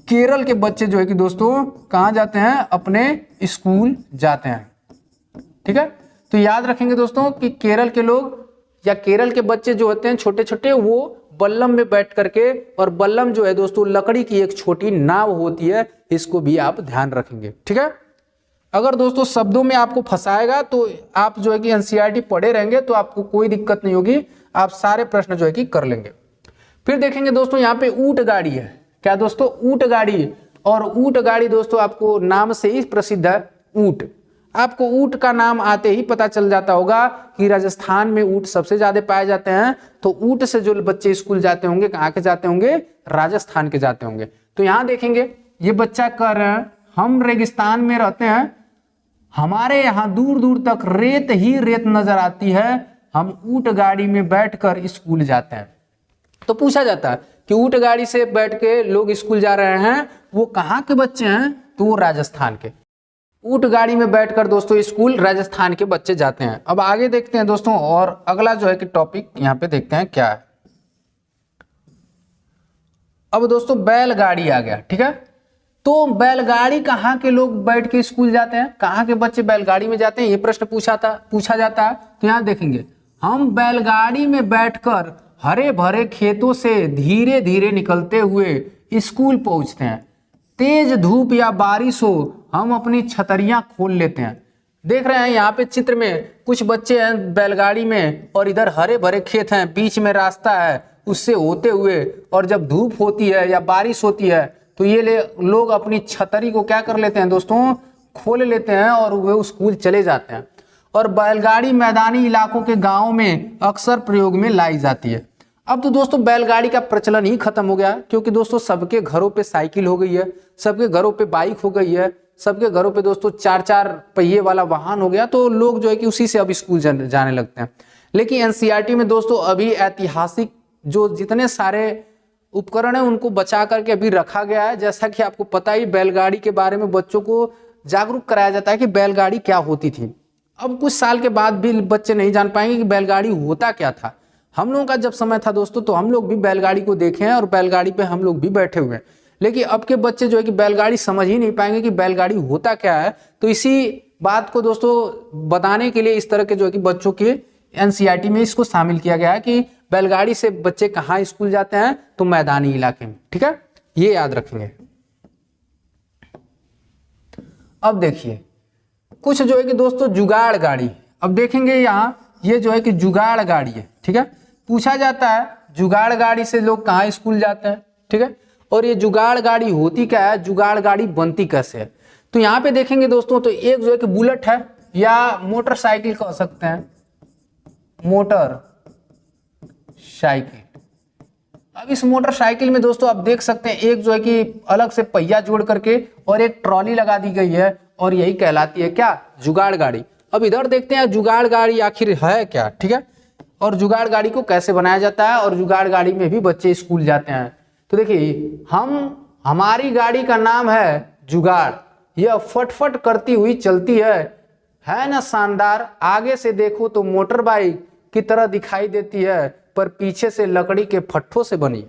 केरल के बच्चे जो है कि दोस्तों कहाँ जाते हैं? अपने स्कूल जाते हैं। ठीक है, तो याद रखेंगे दोस्तों कि केरल के लोग या केरल के बच्चे जो होते हैं छोटे छोटे, वो बल्लम में बैठ करके, और बल्लम जो है दोस्तों लकड़ी की एक छोटी नाव होती है, इसको भी आप ध्यान रखेंगे। ठीक है, अगर दोस्तों शब्दों में आपको फंसाएगा तो आप जो है कि एनसीईआरटी पढ़े रहेंगे तो आपको कोई दिक्कत नहीं होगी, आप सारे प्रश्न जो है कि कर लेंगे। फिर देखेंगे दोस्तों यहाँ पे ऊंट गाड़ी है। क्या दोस्तों? ऊंट गाड़ी। और ऊंट गाड़ी दोस्तों आपको नाम से ही प्रसिद्ध है, ऊंट। आपको ऊंट का नाम आते ही पता चल जाता होगा कि राजस्थान में ऊंट सबसे ज्यादा पाए जाते हैं। तो ऊंट से जो बच्चे स्कूल जाते होंगे, कहाँ के जाते होंगे? राजस्थान के जाते होंगे। तो यहाँ देखेंगे ये बच्चा कह रहे हैं हम रेगिस्तान में रहते हैं, हमारे यहाँ दूर दूर तक रेत ही रेत नजर आती है, हम ऊंट गाड़ी में बैठकर स्कूल जाते हैं। तो पूछा जाता है कि ऊंट गाड़ी से बैठ के लोग स्कूल जा रहे हैं, वो कहाँ के बच्चे हैं? तो वो राजस्थान के। ऊंट गाड़ी में बैठकर दोस्तों स्कूल राजस्थान के बच्चे जाते हैं। अब आगे देखते हैं दोस्तों, और अगला जो है कि टॉपिक यहाँ पे देखते हैं क्या है। अब दोस्तों बैलगाड़ी आ गया। ठीक है, तो बैलगाड़ी कहाँ के लोग बैठ के स्कूल जाते हैं? कहाँ के बच्चे बैलगाड़ी में जाते हैं? ये प्रश्न पूछा जाता है। तो यहाँ देखेंगे, हम बैलगाड़ी में बैठकर हरे भरे खेतों से धीरे धीरे निकलते हुए स्कूल पहुंचते हैं। तेज धूप या बारिश हो, हम अपनी छतरियां खोल लेते हैं। देख रहे हैं यहाँ पे चित्र में कुछ बच्चे हैं बैलगाड़ी में, और इधर हरे भरे खेत हैं, बीच में रास्ता है, उससे होते हुए, और जब धूप होती है या बारिश होती है तो ये लोग अपनी छतरी को क्या कर लेते हैं दोस्तों? खोल लेते हैं और वे स्कूल चले जाते हैं। और बैलगाड़ी मैदानी इलाकों के गाँव में अक्सर प्रयोग में लाई जाती है। अब तो दोस्तों बैलगाड़ी का प्रचलन ही खत्म हो गया, क्योंकि दोस्तों सबके घरों पे साइकिल हो गई है, सबके घरों पे बाइक हो गई है, सबके घरों पे दोस्तों 4-4 पहिए वाला वाहन हो गया। तो लोग जो है कि उसी से अब स्कूल जाने लगते हैं। लेकिन एनसीईआरटी में दोस्तों अभी ऐतिहासिक जो जितने सारे उपकरण है उनको बचा करके अभी रखा गया है। जैसा कि आपको पता ही, बैलगाड़ी के बारे में बच्चों को जागरूक कराया जाता है कि बैलगाड़ी क्या होती थी। अब कुछ साल के बाद भी बच्चे नहीं जान पाएंगे कि बैलगाड़ी होता क्या था। हम लोगों का जब समय था दोस्तों, तो हम लोग भी बैलगाड़ी को देखे हैं और बैलगाड़ी पे हम लोग भी बैठे हुए हैं। लेकिन अब के बच्चे जो है कि बैलगाड़ी समझ ही नहीं पाएंगे कि बैलगाड़ी होता क्या है। तो इसी बात को दोस्तों बताने के लिए इस तरह के जो है कि बच्चों के एनसीईआरटी में इसको शामिल किया गया है कि बैलगाड़ी से बच्चे कहाँ स्कूल जाते हैं? तो मैदानी इलाके में। ठीक है, ये याद रखेंगे। अब देखिए कुछ जो है कि दोस्तों जुगाड़ गाड़ी। अब देखेंगे यहाँ ये जो है कि जुगाड़ गाड़ी है। ठीक है, पूछा जाता है जुगाड़ गाड़ी से लोग कहाँ स्कूल जाते हैं। ठीक है, और ये जुगाड़ गाड़ी होती क्या है, जुगाड़ गाड़ी बनती कैसे है? तो यहाँ पे देखेंगे दोस्तों, तो एक जो है कि बुलेट है या मोटरसाइकिल कह सकते हैं, मोटर साइकिल। अब इस मोटरसाइकिल में दोस्तों आप देख सकते हैं एक जो है कि अलग से पहिया जोड़ करके और एक ट्रॉली लगा दी गई है, और यही कहलाती है क्या? जुगाड़ गाड़ी। अब इधर देखते हैं जुगाड़ गाड़ी आखिर है क्या। ठीक है, और जुगाड़ गाड़ी को कैसे बनाया जाता है, और जुगाड़ गाड़ी में भी बच्चे स्कूल जाते हैं। तो देखिए हमारी गाड़ी का नाम है जुगाड़, यह फटफट करती हुई चलती है ना शानदार। आगे से देखो तो मोटर बाइक की तरह दिखाई देती है, पर पीछे से लकड़ी के फट्टों से बनी।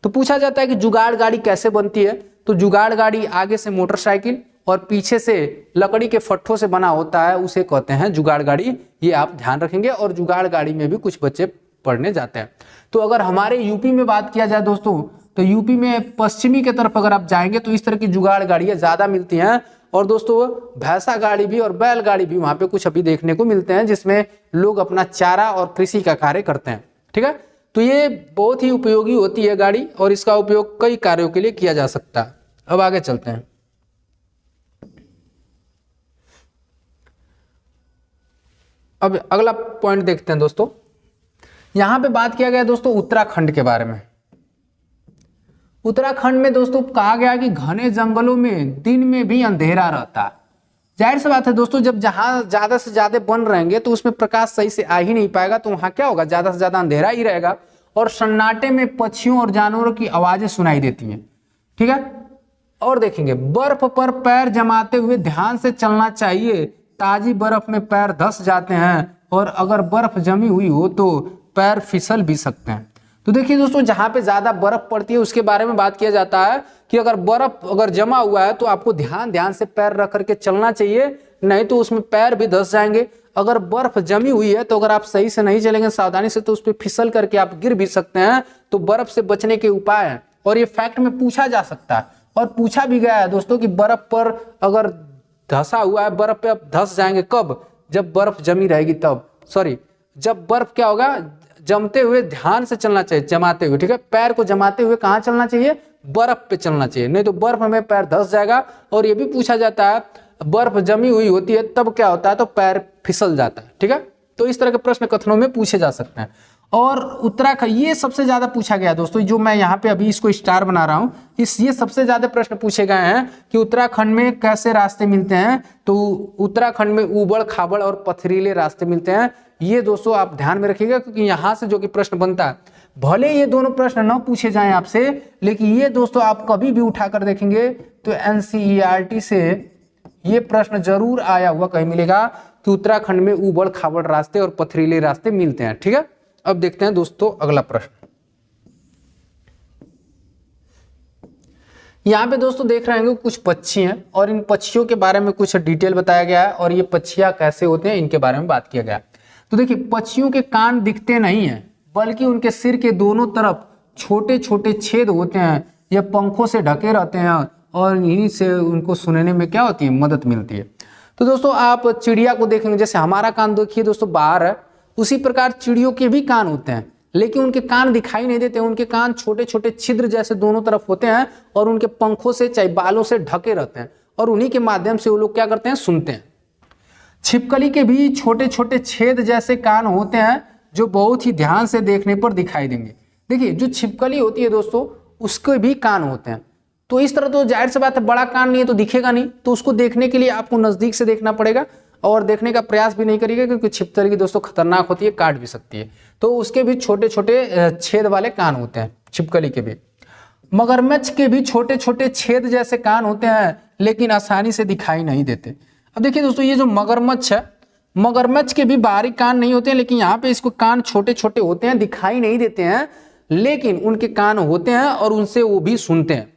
तो पूछा जाता है कि जुगाड़ गाड़ी कैसे बनती है? तो जुगाड़ गाड़ी आगे से मोटरसाइकिल और पीछे से लकड़ी के फट्टों से बना होता है, उसे कहते हैं जुगाड़ गाड़ी। ये आप ध्यान रखेंगे। और जुगाड़ गाड़ी में भी कुछ बच्चे पढ़ने जाते हैं। तो अगर हमारे यूपी में बात किया जाए दोस्तों, तो यूपी में पश्चिमी की तरफ अगर आप जाएंगे तो इस तरह की जुगाड़ गाड़ियाँ ज़्यादा मिलती हैं। और दोस्तों भैंसा गाड़ी भी और बैलगाड़ी भी वहां पे कुछ अभी देखने को मिलते हैं, जिसमें लोग अपना चारा और कृषि का कार्य करते हैं। ठीक है, तो ये बहुत ही उपयोगी होती है गाड़ी और इसका उपयोग कई कार्यों के लिए किया जा सकता है। अब आगे चलते हैं। अब अगला पॉइंट देखते हैं दोस्तों। यहां पे बात किया गया दोस्तों उत्तराखंड के बारे में। उत्तराखंड में दोस्तों कहा गया कि घने जंगलों में दिन में भी अंधेरा रहता है। जाहिर सी बात है दोस्तों, जब जहां ज्यादा से ज्यादा वन रहेंगे तो उसमें प्रकाश सही से आ ही नहीं पाएगा, तो वहां क्या होगा, ज्यादा से ज्यादा अंधेरा ही रहेगा और सन्नाटे में पक्षियों और जानवरों की आवाजें सुनाई देती हैं। ठीक है, और देखेंगे बर्फ पर पैर जमाते हुए ध्यान से चलना चाहिए, ताजी बर्फ में पैर धंस जाते हैं और अगर बर्फ जमी हुई हो तो पैर फिसल भी सकते हैं। तो देखिए दोस्तों, जहां पे ज्यादा बर्फ पड़ती है उसके बारे में बात किया जाता है कि अगर बर्फ अगर जमा हुआ है तो आपको ध्यान से पैर रख करके चलना चाहिए, नहीं तो उसमें पैर भी धंस जाएंगे। अगर बर्फ जमी हुई है तो अगर आप सही से नहीं चलेंगे सावधानी से तो उस पर फिसल करके आप गिर भी सकते हैं। तो बर्फ से बचने के उपाय हैं और ये फैक्ट में पूछा जा सकता है और पूछा भी गया है दोस्तों कि बर्फ पर अगर धंसा हुआ है, बर्फ पे आप धंस जाएंगे कब, जब बर्फ जमी रहेगी तब, जब बर्फ क्या होगा, जमते हुए ध्यान से चलना चाहिए, जमाते हुए। ठीक है, पैर को जमाते हुए कहाँ चलना चाहिए, बर्फ पे चलना चाहिए, नहीं तो बर्फ में पैर धंस जाएगा। और ये भी पूछा जाता है बर्फ जमी हुई होती है तब क्या होता है, तो पैर फिसल जाता है। ठीक है, तो इस तरह के प्रश्न कथनों में पूछे जा सकते हैं। और उत्तराखंड ये सबसे ज्यादा पूछा गया दोस्तों, जो मैं यहाँ पे अभी इसको स्टार बना रहा हूँ, ये सबसे ज्यादा प्रश्न पूछे गए हैं कि उत्तराखंड में कैसे रास्ते मिलते हैं। तो उत्तराखंड में ऊबड़ खाबड़ और पथरीले रास्ते मिलते हैं। ये दोस्तों आप ध्यान में रखिएगा, क्योंकि यहाँ से जो कि प्रश्न बनता है, भले ये दोनों प्रश्न न पूछे जाएं आपसे, लेकिन ये दोस्तों आप कभी भी उठाकर देखेंगे तो एनसीईआरटी से ये प्रश्न जरूर आया हुआ कहीं मिलेगा कि उत्तराखंड में ऊबड़ खाबड़ रास्ते और पथरीले रास्ते मिलते हैं। ठीक है, अब देखते हैं दोस्तों अगला प्रश्न। यहाँ पे दोस्तों देख रहे हैं कुछ पक्षी हैं और इन पक्षियों के बारे में कुछ डिटेल बताया गया है और ये पक्षियां कैसे होते हैं इनके बारे में बात किया गया। तो देखिए, पक्षियों के कान दिखते नहीं हैं, बल्कि उनके सिर के दोनों तरफ छोटे छोटे छेद होते हैं। ये पंखों से ढके रहते हैं और इन्हीं से उनको सुनने में क्या होती है, मदद मिलती है। तो दोस्तों आप चिड़िया को देखेंगे, जैसे हमारा कान देखिए दोस्तों बाहर है, उसी प्रकार चिड़ियों के भी कान होते हैं, लेकिन उनके कान दिखाई नहीं देते। उनके कान छोटे छोटे छिद्र जैसे दोनों तरफ होते हैं और उनके पंखों से चाहे बालों से ढके रहते हैं और उन्हीं के माध्यम से वो लोग क्या करते हैं, सुनते हैं। छिपकली के भी छोटे छोटे छेद जैसे कान होते हैं जो बहुत ही ध्यान से देखने पर दिखाई देंगे। देखिए, जो छिपकली होती है दोस्तों उसके भी कान होते हैं। तो इस तरह तो जाहिर सी बात है, बड़ा कान नहीं है तो दिखेगा नहीं, तो उसको देखने के लिए आपको नजदीक से देखना पड़ेगा और देखने का प्रयास भी नहीं करिएगा, क्योंकि छिपकली दोस्तों खतरनाक होती है, काट भी सकती है। तो उसके भी छोटे छोटे छेद वाले कान होते हैं छिपकली के भी। मगरमच्छ के भी छोटे छोटे छेद जैसे कान होते हैं, लेकिन आसानी से दिखाई नहीं देते। अब देखिए दोस्तों, ये जो मगरमच्छ है, मगरमच्छ के भी बाहरी कान नहीं होते हैं, लेकिन यहाँ पे इसको कान छोटे छोटे होते हैं, दिखाई नहीं देते हैं, लेकिन उनके कान होते हैं और उनसे वो भी सुनते हैं,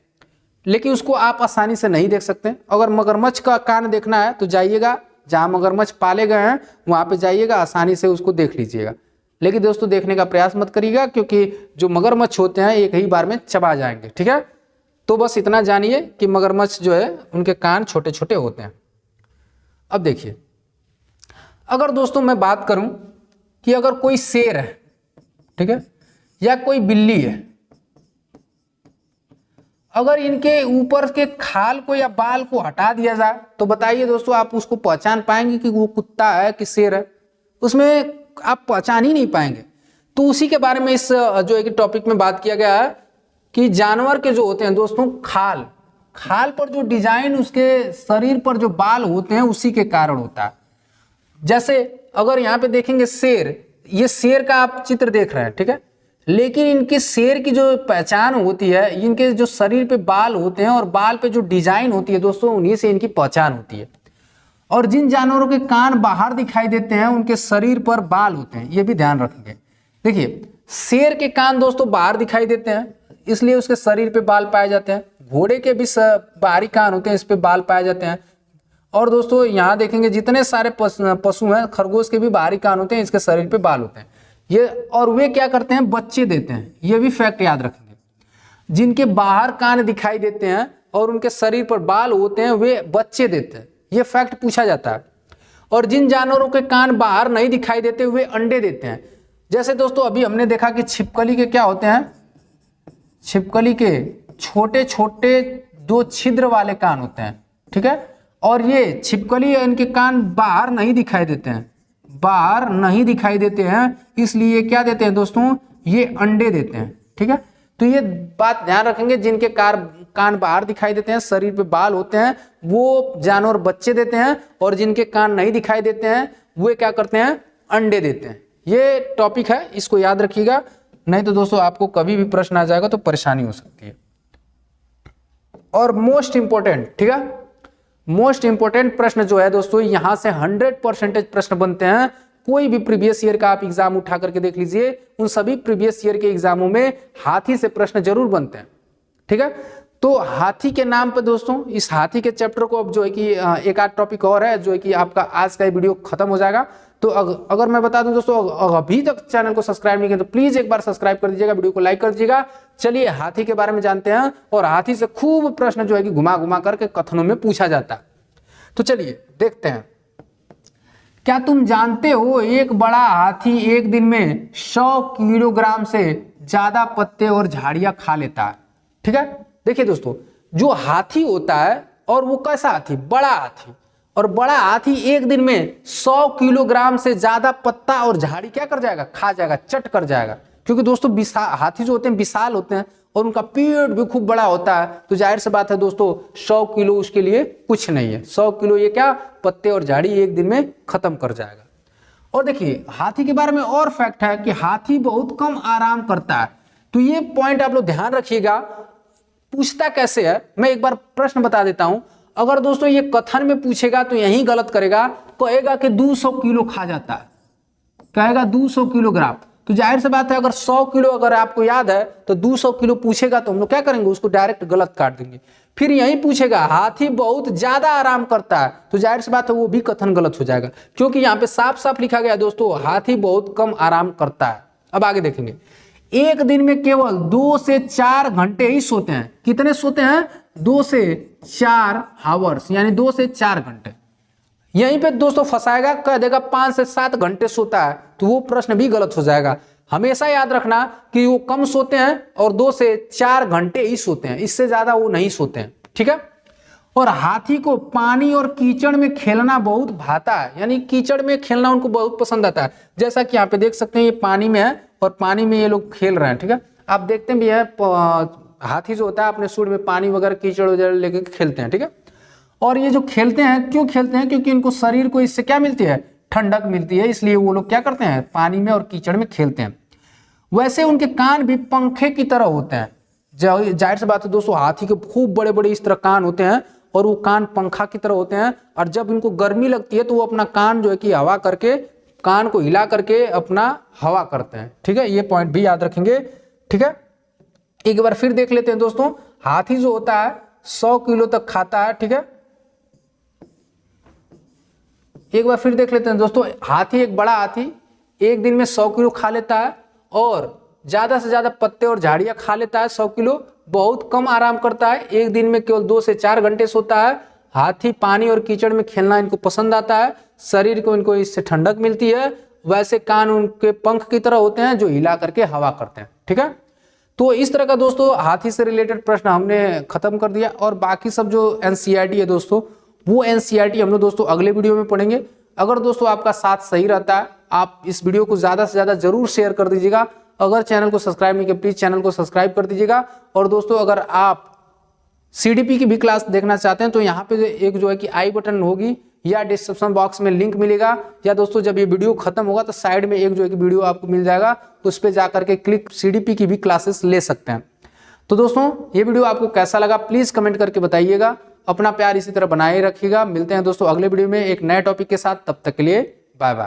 लेकिन उसको आप आसानी से नहीं देख सकते। अगर मगरमच्छ का कान देखना है तो जाइएगा जहाँ मगरमच्छ पाले गए हैं वहाँ पे जाइएगा, आसानी से उसको देख लीजिएगा। लेकिन दोस्तों देखने का प्रयास मत करिएगा, क्योंकि जो मगरमच्छ होते हैं एक ही बार में चबा जाएंगे। ठीक है, तो बस इतना जानिए कि मगरमच्छ जो है उनके कान छोटे छोटे होते हैं। अब देखिए, अगर दोस्तों मैं बात करूं कि अगर कोई शेर है, ठीक है, या कोई बिल्ली है, अगर इनके ऊपर के खाल को या बाल को हटा दिया जाए तो बताइए दोस्तों आप उसको पहचान पाएंगे कि वो कुत्ता है कि शेर है? उसमें आप पहचान ही नहीं पाएंगे। तो उसी के बारे में इस जो एक टॉपिक में बात किया गया है कि जानवर के जो होते हैं दोस्तों खाल पर जो डिजाइन उसके शरीर पर जो बाल होते हैं उसी के कारण होता है। जैसे अगर यहाँ पे देखेंगे शेर, ये शेर का आप चित्र देख रहे हैं, ठीक है, लेकिन इनके शेर की जो पहचान होती है, इनके जो शरीर पे बाल होते हैं और बाल पे जो डिजाइन होती है दोस्तों, उन्हीं से इनकी पहचान होती है। और जिन जानवरों के कान बाहर दिखाई देते हैं उनके शरीर पर बाल होते हैं, ये भी ध्यान रखेंगे। देखिए, शेर के कान दोस्तों बाहर दिखाई देते हैं, इसलिए उसके शरीर पे बाल पाए जाते हैं। घोड़े के भी बाहरी कान होते हैं, इस पे बाल पाए जाते हैं। और दोस्तों यहाँ देखेंगे जितने सारे पशु हैं, खरगोश के भी बाहरी कान होते हैं, इसके शरीर पे बाल होते हैं। ये और वे क्या करते हैं, बच्चे देते हैं, ये भी फैक्ट याद रखेंगे। जिनके बाहर कान दिखाई देते हैं और उनके शरीर पर बाल होते हैं वे बच्चे देते हैं, ये फैक्ट पूछा जाता है। और जिन जानवरों के कान बाहर नहीं दिखाई देते वे अंडे देते हैं। जैसे दोस्तों अभी हमने देखा कि छिपकली के क्या होते हैं, छिपकली के छोटे छोटे 2 छिद्र वाले कान होते हैं, ठीक है। और ये छिपकली इनके कान बाहर नहीं दिखाई देते हैं, बाहर नहीं दिखाई देते हैं, इसलिए क्या देते हैं दोस्तों, ये अंडे देते हैं, ठीक है। तो ये बात ध्यान रखेंगे, जिनके कान बाहर दिखाई देते हैं, शरीर पे बाल होते हैं, वो जानवर बच्चे देते हैं, और जिनके कान नहीं दिखाई देते हैं वे क्या करते हैं, अंडे देते हैं। ये टॉपिक है, इसको याद रखिएगा, नहीं तो दोस्तों आपको कभी भी प्रश्न आ जाएगा तो परेशानी हो सकती है। और मोस्ट इंपॉर्टेंट, ठीक है, मोस्ट इंपॉर्टेंट प्रश्न जो है दोस्तों, यहां से 100% प्रश्न बनते हैं। कोई भी प्रीवियस ईयर का आप एग्जाम उठा करके देख लीजिए, उन सभी प्रीवियस ईयर के एग्जामों में हाथी से प्रश्न जरूर बनते हैं, ठीक है। तो हाथी के नाम पे दोस्तों, इस हाथी के चैप्टर को अब जो है कि एक आध टॉपिक और है जो है कि आपका आज का वीडियो खत्म हो जाएगा। तो अगर मैं बता दूं दोस्तों, अभी तक चैनल को सब्सक्राइब नहीं किया तो प्लीज एक बार सब्सक्राइब कर दीजिएगा, वीडियो को लाइक कर दीजिएगा। चलिए हाथी के बारे में जानते हैं, और हाथी से खूब प्रश्न जो है कि घुमा घुमा करके कथनों में पूछा जाता है। तो चलिए देखते हैं। क्या तुम जानते हो एक बड़ा हाथी एक दिन में 100 किलोग्राम से ज्यादा पत्ते और झाड़ियां खा लेता है, ठीक है। देखिए दोस्तों, जो हाथी होता है, और वो कैसा हाथी, बड़ा हाथी, और बड़ा हाथी एक दिन में 100 किलोग्राम से ज्यादा पत्ता और झाड़ी क्या कर जाएगा, खा जाएगा, चट कर जाएगा। क्योंकि दोस्तों हाथी जो होते हैं विशाल होते हैं और उनका पेट भी खूब बड़ा होता है, तो जाहिर सी बात है दोस्तों 100 किलो उसके लिए कुछ नहीं है। 100 किलो ये क्या, पत्ते और झाड़ी एक दिन में खत्म कर जाएगा। और देखिए हाथी के बारे में और फैक्ट है कि हाथी बहुत कम आराम करता है। तो ये पॉइंट आप लोग ध्यान रखिएगा। पूछता कैसे है, मैं एक बार प्रश्न बता देता हूं। अगर दोस्तों ये कथन में पूछेगा तो यही गलत करेगा, कहेगा कि 200 किलो खा जाता है, कहेगा 200 किलोग्राम। तो जाहिर सी बात है अगर 100 किलो अगर आपको याद है तो 200 किलो पूछेगा तो हम लोग क्या करेंगे, उसको डायरेक्ट गलत काट देंगे। फिर यही पूछेगा हाथी बहुत ज्यादा आराम करता है, तो जाहिर सी बात है वो भी कथन गलत हो जाएगा, क्योंकि यहाँ पे साफ साफ लिखा गया दोस्तों हाथी बहुत कम आराम करता है। अब आगे देखेंगे, एक दिन में केवल 2 से 4 घंटे ही सोते हैं। कितने सोते हैं, 2 से 4 आवर्स, यानी 2 से 4 घंटे। यहीं पे दोस्तों फंसाएगा, कह देगा 5 से 7 घंटे सोता है, तो वो प्रश्न भी गलत हो जाएगा। हमेशा याद रखना कि वो कम सोते हैं और 2 से 4 घंटे ही सोते हैं, इससे ज्यादा वो नहीं सोते हैं, ठीक है। और हाथी को पानी और कीचड़ में खेलना बहुत भाता है, यानी कीचड़ में खेलना उनको बहुत पसंद आता है। जैसा कि यहाँ पे देख सकते हैं ये पानी में है और पानी में ये लोग खेल रहे हैं, ठीक है। आप देखते भी है हाथी जो होता है अपने सूंड में पानी वगैरह कीचड़ वगैरह लेके खेलते हैं, ठीक है। और ये जो खेलते हैं, क्यों खेलते हैं, क्योंकि इनको शरीर को इससे क्या मिलती है, ठंडक मिलती है, इसलिए वो लोग क्या करते हैं, पानी में और कीचड़ में खेलते हैं। वैसे उनके कान भी पंखे की तरह होते हैं। जाहिर सी बात है दोस्तों हाथी के खूब बड़े बड़े इस तरह कान होते हैं और वो कान पंखा की तरह होते हैं, और जब इनको गर्मी लगती है तो वो अपना कान जो है कि हवा करके, कान को हिला करके अपना हवा करते हैं, ठीक है। ये पॉइंट भी याद रखेंगे, ठीक है। एक बार फिर देख लेते हैं दोस्तों, हाथी जो होता है 100 किलो तक खाता है, ठीक है। एक बार फिर देख लेते हैं दोस्तों, हाथी एक बड़ा हाथी एक दिन में 100 किलो खा लेता है और ज्यादा से ज्यादा पत्ते और झाड़ियां खा लेता है 100 किलो, बहुत कम आराम करता है, एक दिन में केवल 2 से 4 घंटे सोता है। हाथी पानी और कीचड़ में खेलना इनको पसंद आता है, शरीर को इनको इससे ठंडक मिलती है। वैसे कान उनके पंख की तरह होते हैं जो हिला करके हवा करते हैं, ठीक है। तो इस तरह का दोस्तों हाथी से रिलेटेड प्रश्न हमने खत्म कर दिया, और बाकी सब जो एनसीईआरटी है दोस्तों, वो एनसीईआरटी हम लोग दोस्तों अगले वीडियो में पढ़ेंगे। अगर दोस्तों आपका साथ सही रहता है, आप इस वीडियो को ज्यादा से ज्यादा जरूर शेयर कर दीजिएगा। अगर चैनल को सब्सक्राइब नहीं किया प्लीज चैनल को सब्सक्राइब कर दीजिएगा। और दोस्तों अगर आप सीडीपी की भी क्लास देखना चाहते हैं तो यहाँ पे एक जो है कि आई बटन होगी या डिस्क्रिप्शन बॉक्स में लिंक मिलेगा, या दोस्तों जब ये वीडियो खत्म होगा तो साइड में एक जो है कि वीडियो आपको मिल जाएगा, तो उस पर जाकर के क्लिक सीडीपी की भी क्लासेस ले सकते हैं। तो दोस्तों ये वीडियो आपको कैसा लगा प्लीज कमेंट करके बताइएगा। अपना प्यार इसी तरह बनाए रखिएगा। मिलते हैं दोस्तों अगले वीडियो में एक नए टॉपिक के साथ, तब तक के लिए बाय बाय।